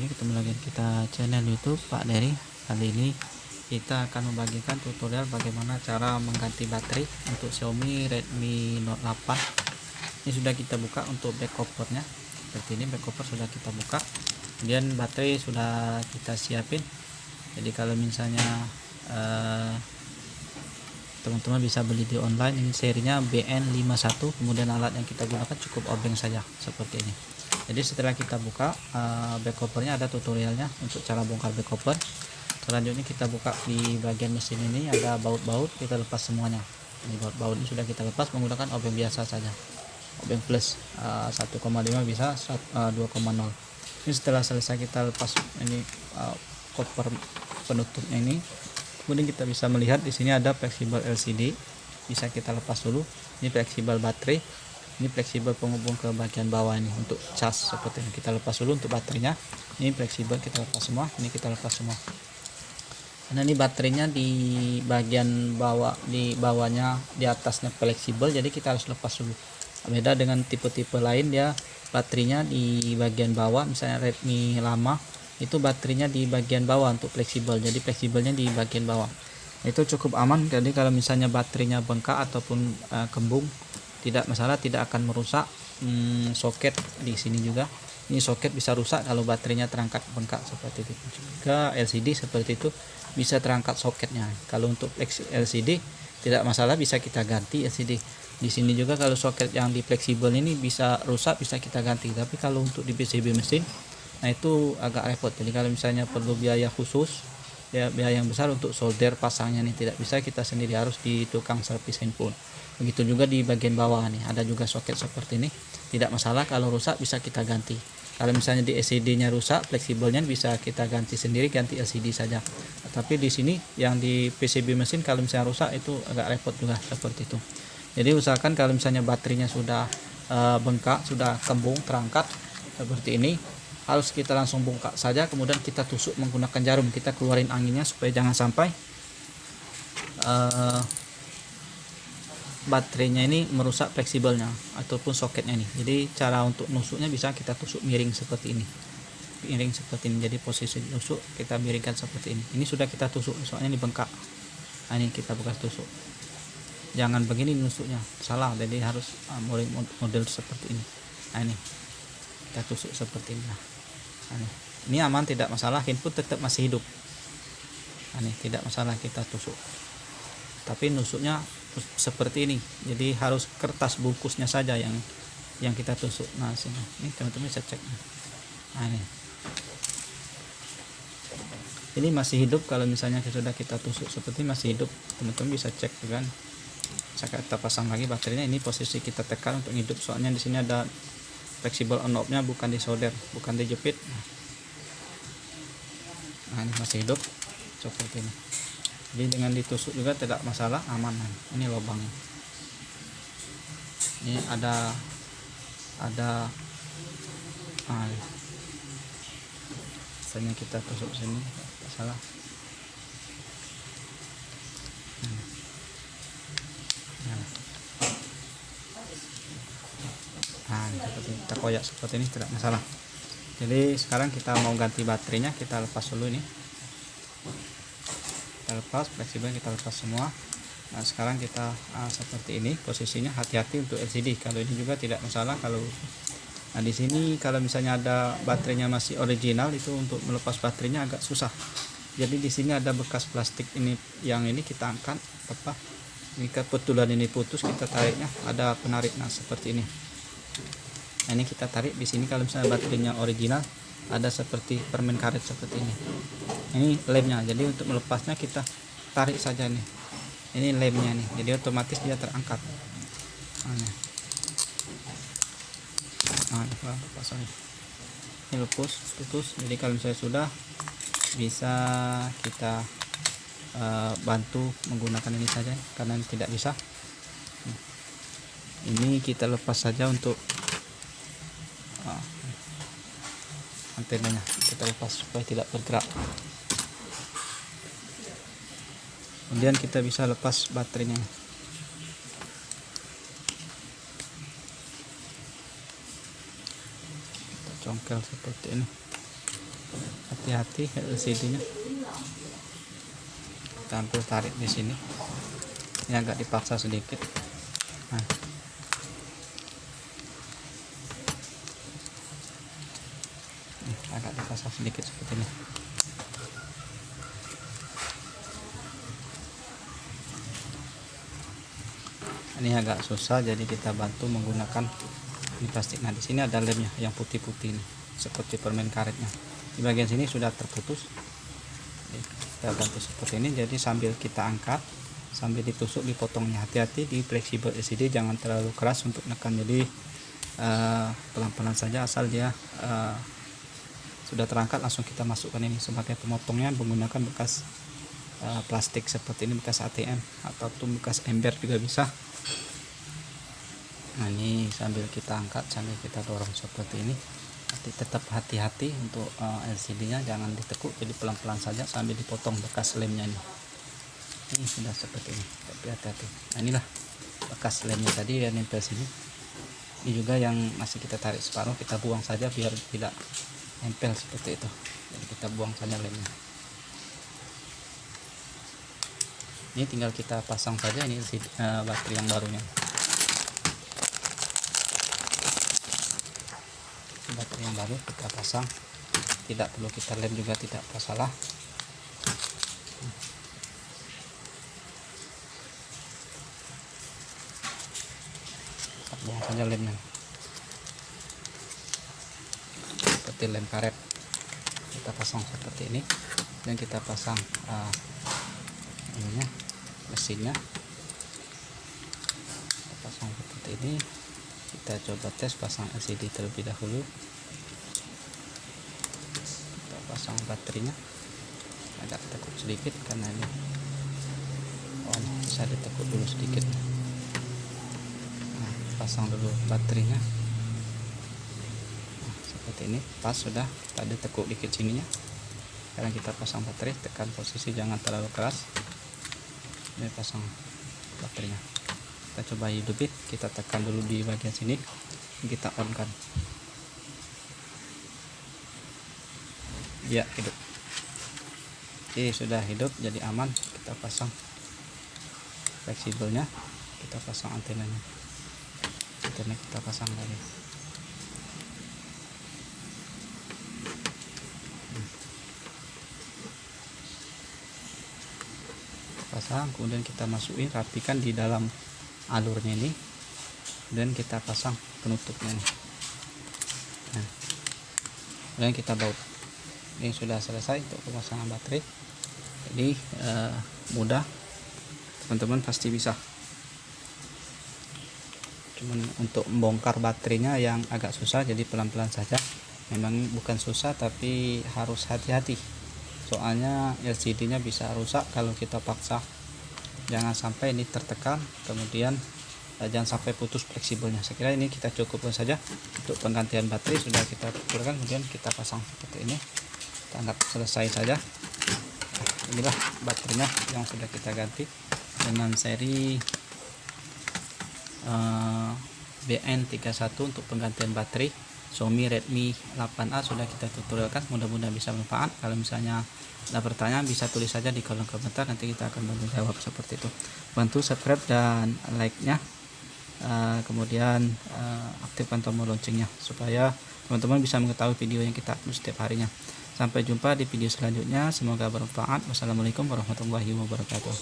ketemu lagi kita channel YouTube Pak Dery. Kali ini kita akan membagikan tutorial bagaimana cara mengganti baterai untuk Xiaomi Redmi Note 8. Ini sudah kita buka untuk back covernya. Seperti ini, back cover sudah kita buka. Kemudian baterai sudah kita siapin. Jadi kalau misalnya teman-teman bisa beli di online, ini serinya BN51. Kemudian alat yang kita gunakan cukup obeng saja seperti ini. Jadi setelah kita buka back covernya, ada tutorialnya untuk cara bongkar back cover. Selanjutnya kita buka di bagian mesin ini, ada baut-baut, kita lepas semuanya. Ini baut-baut ini sudah kita lepas menggunakan obeng biasa saja, obeng plus 1,5 bisa 2,0. Ini setelah selesai kita lepas ini cover penutupnya ini. Kemudian kita bisa melihat di sini ada fleksibel LCD, bisa kita lepas dulu. Ini fleksibel baterai, ini fleksibel penghubung ke bagian bawah ini untuk cas seperti ini. Kita lepas dulu untuk baterainya. Ini fleksibel, kita lepas semua. Ini kita lepas semua. Karena ini baterainya di bagian bawah, di bawahnya, di atasnya fleksibel, jadi kita harus lepas dulu. Beda dengan tipe-tipe lain, dia baterainya di bagian bawah. Misalnya Redmi lama itu baterainya di bagian bawah untuk fleksibel, jadi fleksibelnya di bagian bawah. Itu cukup aman. Jadi kalau misalnya baterainya bengkak ataupun kembung, tidak masalah, tidak akan merusak soket di sini juga. Ini soket bisa rusak kalau baterainya terangkat bengkak seperti itu. Juga LCD seperti itu bisa terangkat soketnya. Kalau untuk LCD tidak masalah, bisa kita ganti LCD. Di sini juga kalau soket yang di fleksibel ini bisa rusak, bisa kita ganti. Tapi kalau untuk di PCB mesin, nah itu agak repot. Jadi kalau misalnya perlu biaya khusus, ya biaya yang besar untuk solder pasangnya nih, tidak bisa kita sendiri, harus di tukang servis handphone. Begitu juga di bagian bawah nih, ada juga soket seperti ini. Tidak masalah, kalau rusak bisa kita ganti. Kalau misalnya di LCD-nya rusak, fleksibelnya bisa kita ganti sendiri, ganti LCD saja. Tapi di sini yang di PCB mesin, kalau misalnya rusak itu agak repot juga seperti itu. Jadi usahakan kalau misalnya baterainya sudah bengkak, sudah kembung, terangkat seperti ini, harus kita langsung bongkar saja. Kemudian kita tusuk menggunakan jarum, kita keluarin anginnya supaya jangan sampai baterainya ini merusak fleksibelnya ataupun soketnya ini. Jadi cara untuk nusuknya bisa kita tusuk miring seperti ini, miring seperti ini. Jadi posisi nusuk kita miringkan seperti ini. Ini sudah kita tusuk, soalnya ini bengkak. Nah, ini kita bekas tusuk. Jangan begini nusuknya, salah. Jadi harus model seperti ini. Nah, ini kita tusuk seperti ini. Nah, ini aman, tidak masalah, input tetap masih hidup. Nah, ini tidak masalah, kita tusuk. Tapi nusuknya seperti ini, jadi harus kertas bungkusnya saja yang kita tusuk. Nah, sini ini teman-teman bisa cek. Nah, ini masih hidup. Kalau misalnya sudah kita tusuk seperti masih hidup, teman-teman bisa cek kan. Kita pasang lagi baterainya. Ini posisi kita tekan untuk hidup, soalnya di sini ada fleksibel on off-nya, bukan disolder, bukan dijepit. Nah, ini masih hidup seperti ini. Jadi dengan ditusuk juga tidak masalah, aman. Ini lubangnya. Ini ada misalnya kita tusuk sini, tidak salah. Nah, seperti kita koyak seperti ini, tidak masalah. Jadi sekarang kita mau ganti baterainya, kita lepas dulu ini. Kita lepas fleksibel, kita lepas semua. Nah, sekarang kita seperti ini posisinya. Hati-hati untuk LCD, kalau ini juga tidak masalah. Kalau di sini kalau misalnya ada baterainya masih original, itu untuk melepas baterainya agak susah. Jadi di sini ada bekas plastik ini, yang ini kita angkat apa, ini kebetulan ini putus, kita tariknya ada penarik. Nah, seperti ini. Nah, ini kita tarik di sini. Kalau misalnya baterainya original, ada seperti permen karet seperti ini. Ini lemnya, jadi untuk melepasnya kita tarik saja nih. Ini lemnya nih, jadi otomatis dia terangkat. Nah, lepas ini putus. Jadi kalau misalnya sudah, bisa kita bantu menggunakan ini saja, karena ini tidak bisa. Ini kita lepas saja untuk antenanya, kita lepas supaya tidak bergerak. Kemudian kita bisa lepas baterainya. Kita congkel seperti ini. hati-hati LCD-nya. Kita ambil tarik di sini. Ini agak dipaksa sedikit. Nah. Agak dipaksa sedikit seperti ini. Ini agak susah, jadi kita bantu menggunakan ini plastik. Nah, di sini ada lemnya yang putih-putih ini, seperti permen karetnya. Di bagian sini sudah terputus. Kita bantu seperti ini, jadi sambil kita angkat, sambil ditusuk, dipotongnya. Hati-hati di fleksibel LCD, jangan terlalu keras untuk menekan. Jadi pelan-pelan saja, asal dia sudah terangkat langsung kita masukkan. Ini sebagai pemotongnya menggunakan bekas plastik seperti ini, bekas ATM ataupun bekas ember juga bisa. Nah, ini sambil kita angkat, sambil kita dorong seperti ini. Tapi tetap hati-hati untuk LCD-nya, jangan ditekuk, jadi pelan-pelan saja sambil dipotong bekas lemnya ini. Ini sudah seperti ini, tapi hati-hati. Nah, inilah bekas lemnya tadi yang nempel sini. Ini juga yang masih kita tarik separuh, kita buang saja biar tidak nempel seperti itu. Jadi kita buang saja lemnya. Ini tinggal kita pasang saja ini baterai yang barunya. Baterai yang baru kita pasang, tidak perlu kita lem juga, tidak masalah. Kita buang saja lemnya, seperti lem karet. Kita pasang seperti ini, dan kita pasang ininya, mesinnya. Kita pasang seperti ini. Kita coba tes pasang LCD terlebih dahulu. Kita pasang baterainya, agak tekuk sedikit karena ini bisa ditekuk dulu sedikit. Nah, pasang dulu baterainya. Nah, seperti ini, pas sudah. Tadi tekuk dikit sininya. Sekarang kita pasang baterai, tekan posisi jangan terlalu keras. Ini pasang baterainya. Kita coba hidupin, kita tekan dulu di bagian sini, kita on kan. Ya, hidup. Oke, sudah hidup, jadi aman. Kita pasang fleksibelnya, kita pasang antenanya. Antena kita pasang lagi. Pasang, kemudian kita masukin, rapikan di dalam alurnya ini, dan kita pasang penutupnya nih. Nah, kemudian kita baut. Ini sudah selesai untuk pemasangan baterai. Jadi mudah, teman-teman pasti bisa. Cuman untuk membongkar baterainya yang agak susah, jadi pelan-pelan saja. Memang bukan susah, tapi harus hati-hati. Soalnya LCD-nya bisa rusak kalau kita paksa. Jangan sampai ini tertekan, kemudian jangan sampai putus fleksibelnya. Saya kira ini kita cukupkan saja untuk penggantian baterai. Sudah kita pukulkan, kemudian kita pasang seperti ini. Kita anggap selesai saja. Inilah baterainya yang sudah kita ganti dengan seri BN31 untuk penggantian baterai Xiaomi Redmi 8A. Sudah kita tutorialkan, mudah-mudahan bisa bermanfaat. Kalau misalnya ada pertanyaan, bisa tulis saja di kolom komentar, nanti kita akan bantu jawab seperti itu. Bantu subscribe dan like-nya, kemudian aktifkan tombol loncengnya supaya teman-teman bisa mengetahui video yang kita upload setiap harinya. Sampai jumpa di video selanjutnya, semoga bermanfaat. Wassalamualaikum warahmatullahi wabarakatuh.